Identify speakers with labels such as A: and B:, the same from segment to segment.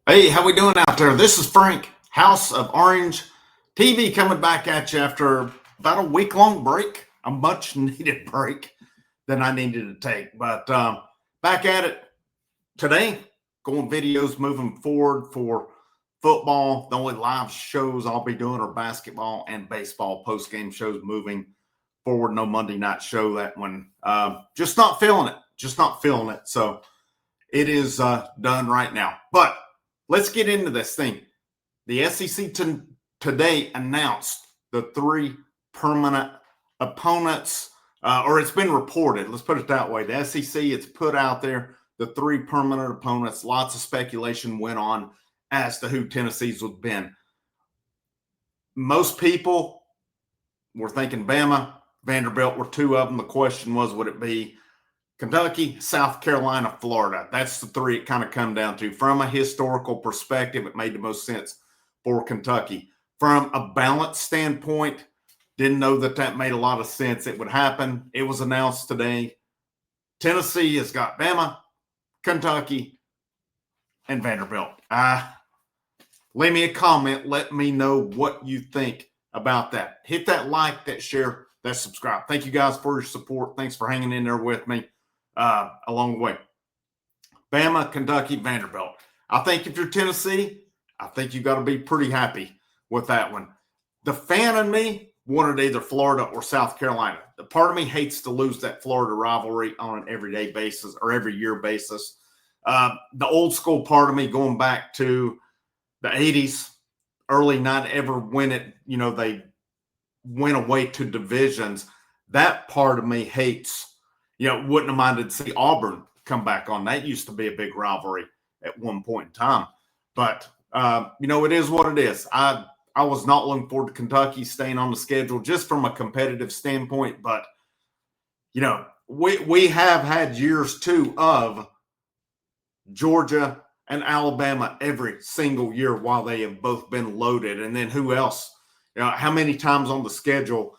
A: Hey, how we doing out there? This is Frank, House of Orange TV, coming back at you after about a week-long break, a much-needed break that I needed to take. But back at it today, going videos moving forward for football. The only live shows I'll be doing are basketball and baseball post-game shows moving forward. No Monday night show. That one, just not feeling it. Just not feeling it. So it is done right now. But let's get into this thing. The SEC today announced the three permanent opponents, or it's been reported. Let's put it that way. The SEC, it's put out there, the three permanent opponents. Lots of speculation went on as to who Tennessee's would been. Most people were thinking Bama, Vanderbilt were two of them. The question was, would it be Kentucky, South Carolina, Florida? That's the three it kind of come down to. From a historical perspective, it made the most sense for Kentucky. From a balance standpoint, didn't know that made a lot of sense. It would happen. It was announced today. Tennessee has got Bama, Kentucky, and Vanderbilt. Leave me a comment. Let me know what you think about that. Hit that like, that share, that subscribe. Thank you guys for your support. Thanks for hanging in there with me along the way. Bama, Kentucky, Vanderbilt. I think if you're Tennessee, I think you got to be pretty happy with that one. The fan in me wanted either Florida or South Carolina. The part of me hates to lose that Florida rivalry on an everyday basis or every year basis. The old school part of me going back to the 80s, early 90s, ever when it, they went away to divisions. That part of me hates, wouldn't have minded to see Auburn come back on. That used to be a big rivalry at one point in time. But, it is what it is. I was not looking forward to Kentucky staying on the schedule just from a competitive standpoint. But, we have had years, too, of Georgia and Alabama every single year while they have both been loaded. And then who else? How many times on the schedule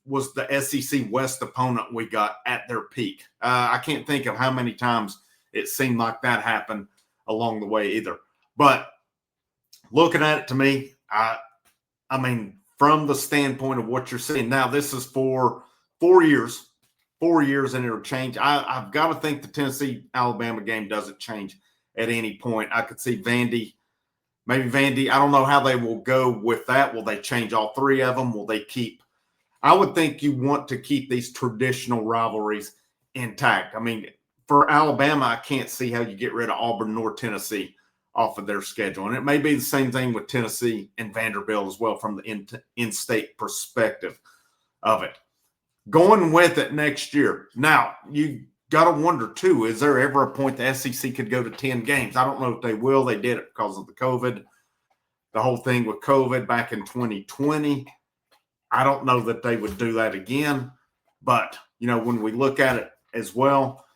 A: was the SEC West opponent we got at their peak? I can't think of how many times it seemed like that happened along the way either. But looking at it, to me, I mean, from the standpoint of what you're seeing now, this is for 4 years, and it'll change. I've got to think the Tennessee-Alabama game doesn't change at any point. I could see Vandy. Maybe Vandy, I don't know how they will go with that. Will they change all three of them? Will they keep? I would think you want to keep these traditional rivalries intact. I mean, for Alabama, I can't see how you get rid of Auburn nor Tennessee off of their schedule. And it may be the same thing with Tennessee and Vanderbilt as well from the in-state perspective of it. Going with it next year. Now, you got to wonder, too, is there ever a point the SEC could go to 10 games? I don't know if they will. They did it because of the COVID, the whole thing with COVID back in 2020. I don't know that they would do that again. But, when we look at it as well,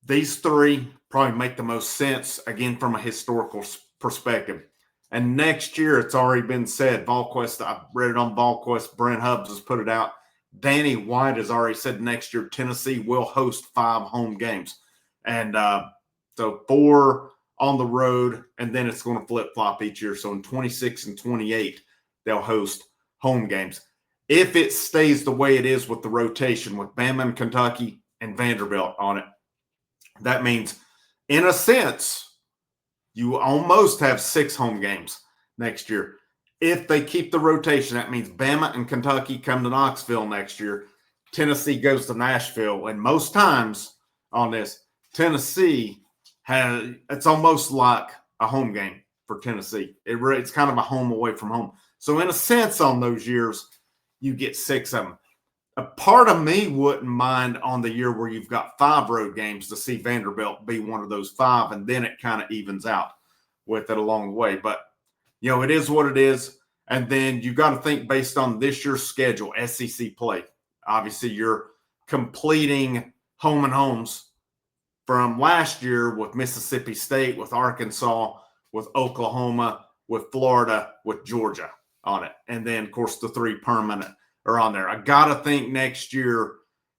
A: these three probably make the most sense, again, from a historical perspective. And next year, it's already been said, VolQuest, I read it on VolQuest, Brent Hubbs has put it out. Danny White has already said next year Tennessee will host 5 home games. And so 4 on the road, and then it's going to flip-flop each year. So in 26 and 28, they'll host home games. If it stays the way it is with the rotation with Bama and Kentucky and Vanderbilt on it, that means, in a sense, you almost have 6 home games next year. If they keep the rotation, that means Bama and Kentucky come to Knoxville next year. Tennessee goes to Nashville. And most times on this, Tennessee it's almost like a home game for Tennessee. It's kind of a home away from home. So in a sense, on those years, you get 6 of them. A part of me wouldn't mind on the year where you've got 5 road games to see Vanderbilt be one of those 5, and then it kind of evens out with it along the way. But it is what it is. And then you got to think based on this year's schedule, SEC play. Obviously, you're completing home and homes from last year with Mississippi State, with Arkansas, with Oklahoma, with Florida, with Georgia on it. And then, of course, the 3 permanent are on there. I got to think next year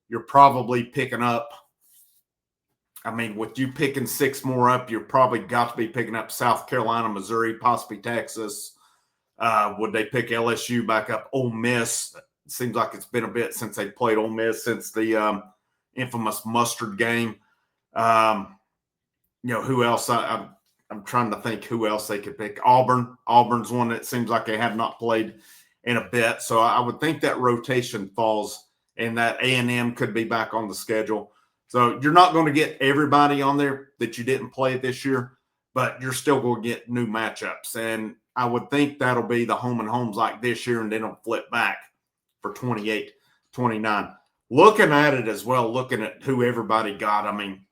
A: you're probably picking up I mean, with you picking 6 more up, you're probably got to be picking up South Carolina, Missouri, possibly Texas. Would they pick LSU back up? Ole Miss. It seems like it's been a bit since they played Ole Miss since the infamous mustard game. Who else? I'm trying to think who else they could pick. Auburn. Auburn's one that seems like they have not played in a bit. So I would think that rotation falls and that A&M could be back on the schedule. So you're not going to get everybody on there that you didn't play this year, but you're still going to get new matchups. And I would think that'll be the home and homes like this year, and then it'll flip back for 28, 29. Looking at it as well, looking at who everybody got, I mean,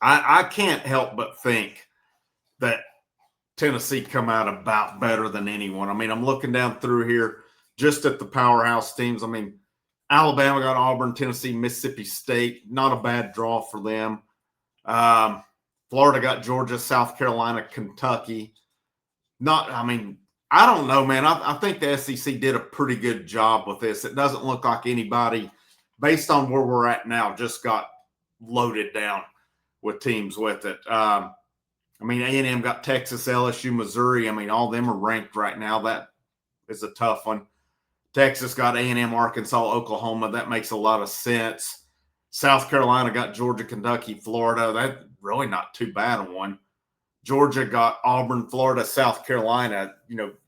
A: I can't help but think that Tennessee come out about better than anyone. I mean, I'm looking down through here just at the powerhouse teams. I mean, Alabama got Auburn, Tennessee, Mississippi State. Not a bad draw for them. Florida got Georgia, South Carolina, Kentucky. I don't know, man. I think the SEC did a pretty good job with this. It doesn't look like anybody, based on where we're at now, just got loaded down with teams with it. A&M got Texas, LSU, Missouri. I mean, all of them are ranked right now. That is a tough one. Texas got A&M, Arkansas, Oklahoma. That makes a lot of sense. South Carolina got Georgia, Kentucky, Florida. That's really not too bad a one. Georgia got Auburn, Florida, South Carolina.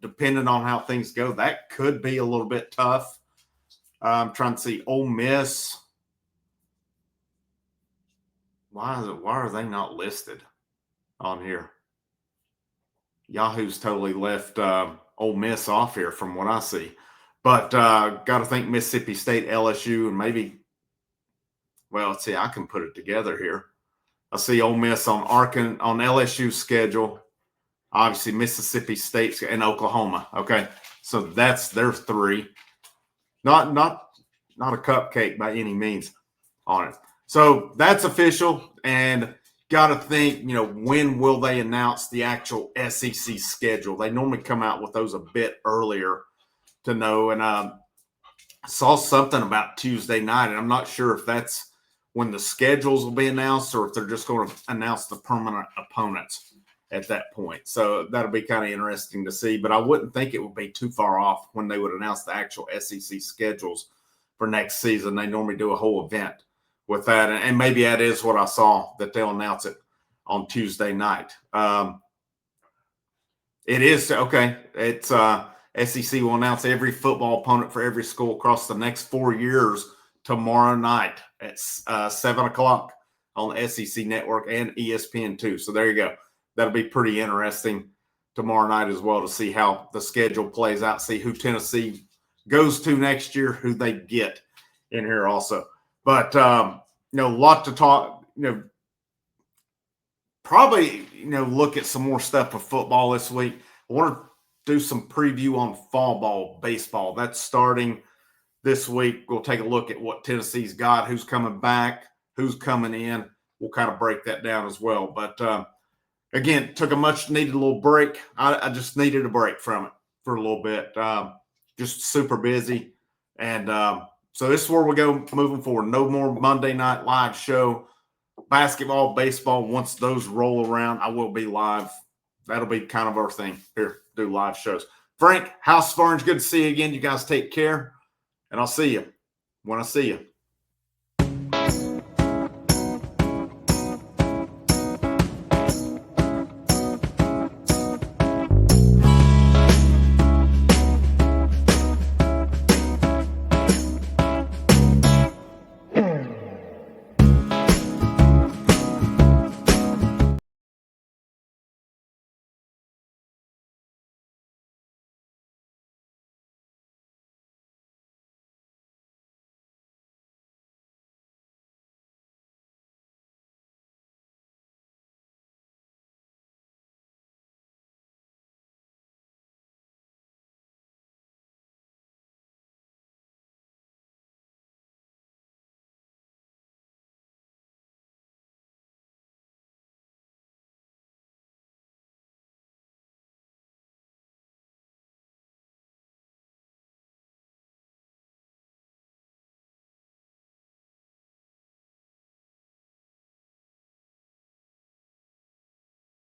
A: Depending on how things go, that could be a little bit tough. I'm trying to see Ole Miss. Why are they not listed on here? Yahoo's totally left Ole Miss off here from what I see. But got to think Mississippi State, LSU, and maybe, well, let's see, I can put it together here. I see Ole Miss on LSU's schedule. Obviously, Mississippi State and Oklahoma. Okay, so that's their 3. Not a cupcake by any means on it. So that's official, and got to think, when will they announce the actual SEC schedule? They normally come out with those a bit earlier to know. And I saw something about Tuesday night, and I'm not sure if that's when the schedules will be announced or if they're just going to announce the permanent opponents at that point. So that'll be kind of interesting to see. But I wouldn't think it would be too far off when they would announce the actual SEC schedules for next season. They normally do a whole event with that. And maybe that is what I saw, that they'll announce it on Tuesday night. It is. Okay. It's SEC will announce every football opponent for every school across the next 4 years tomorrow night at 7 o'clock on the SEC Network and ESPN2. So there you go. That'll be pretty interesting tomorrow night as well to see how the schedule plays out, see who Tennessee goes to next year, who they get in here also. But, a lot to talk, probably, look at some more stuff of football this week. I want to do some preview on fall ball, baseball. That's starting this week. We'll take a look at what Tennessee's got, who's coming back, who's coming in. We'll kind of break that down as well. But, again, took a much-needed little break. I just needed a break from it for a little bit. Just super busy. And so this is where we go moving forward. No more Monday night live show. Basketball, baseball, once those roll around, I will be live. That'll be kind of our thing here, do live shows. Frank, House of Orange, good to see you again. You guys take care, and I'll see you when I see you.